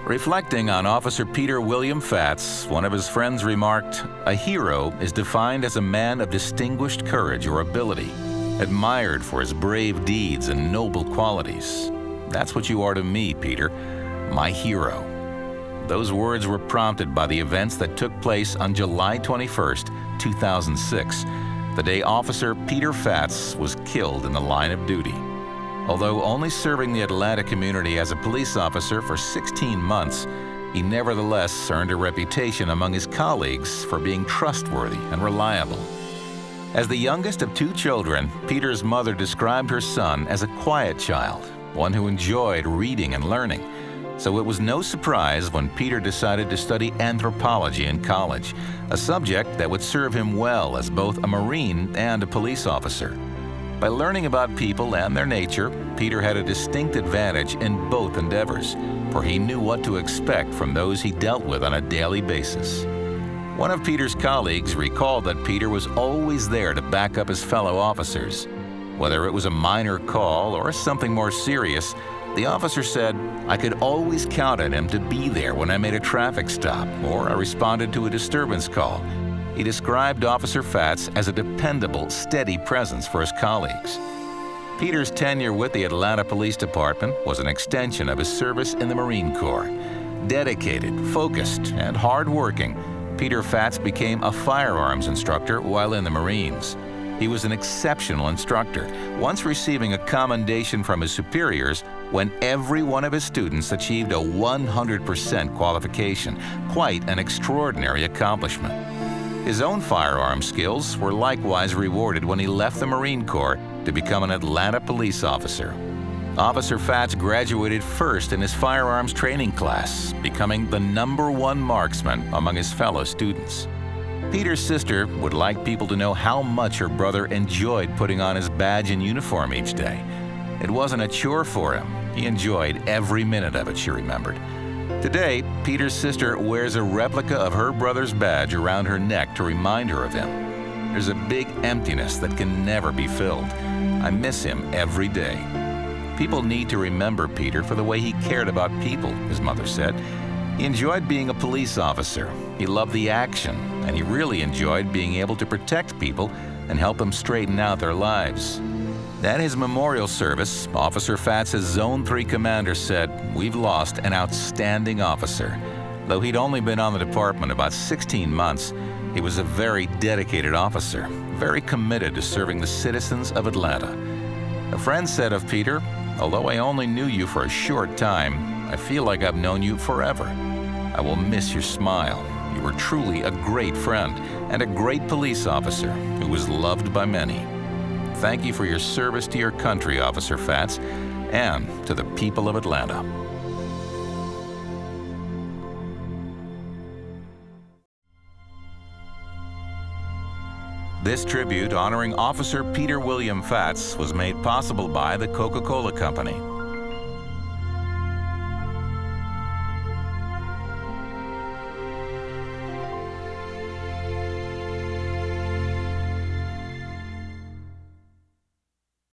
Reflecting on Officer Peter William Faatz, one of his friends remarked, "A hero is defined as a man of distinguished courage or ability, admired for his brave deeds and noble qualities. That's what you are to me, Peter, my hero." Those words were prompted by the events that took place on July 21st, 2006, the day Officer Peter Faatz was killed in the line of duty. Although only serving the Atlanta community as a police officer for 16 months, he nevertheless earned a reputation among his colleagues for being trustworthy and reliable. As the youngest of two children, Peter's mother described her son as a quiet child, one who enjoyed reading and learning. So it was no surprise when Peter decided to study anthropology in college, a subject that would serve him well as both a Marine and a police officer. By learning about people and their nature, Peter had a distinct advantage in both endeavors, for he knew what to expect from those he dealt with on a daily basis. One of Peter's colleagues recalled that Peter was always there to back up his fellow officers. Whether it was a minor call or something more serious, the officer said, "I could always count on him to be there when I made a traffic stop or I responded to a disturbance call." He described Officer Faatz as a dependable, steady presence for his colleagues. Peter's tenure with the Atlanta Police Department was an extension of his service in the Marine Corps. Dedicated, focused, and hard-working, Peter Faatz became a firearms instructor while in the Marines. He was an exceptional instructor, once receiving a commendation from his superiors when every one of his students achieved a 100% qualification, quite an extraordinary accomplishment. His own firearms skills were likewise rewarded when he left the Marine Corps to become an Atlanta police officer. Officer Faatz graduated first in his firearms training class, becoming the #1 marksman among his fellow students. Peter's sister would like people to know how much her brother enjoyed putting on his badge and uniform each day. It wasn't a chore for him. He enjoyed every minute of it, she remembered. Today, Peter's sister wears a replica of her brother's badge around her neck to remind her of him. There's a big emptiness that can never be filled. I miss him every day. People need to remember Peter for the way he cared about people, his mother said. He enjoyed being a police officer. He loved the action, and he really enjoyed being able to protect people and help them straighten out their lives. At his memorial service, Officer Faatz's Zone 3 commander said, "We've lost an outstanding officer." Though he'd only been on the department about 16 months, he was a very dedicated officer, very committed to serving the citizens of Atlanta. A friend said of Peter, "Although I only knew you for a short time, I feel like I've known you forever. I will miss your smile. You were truly a great friend and a great police officer who was loved by many. Thank you for your service to your country, Officer Faatz, and to the people of Atlanta." This tribute honoring Officer Peter William Faatz was made possible by the Coca-Cola Company.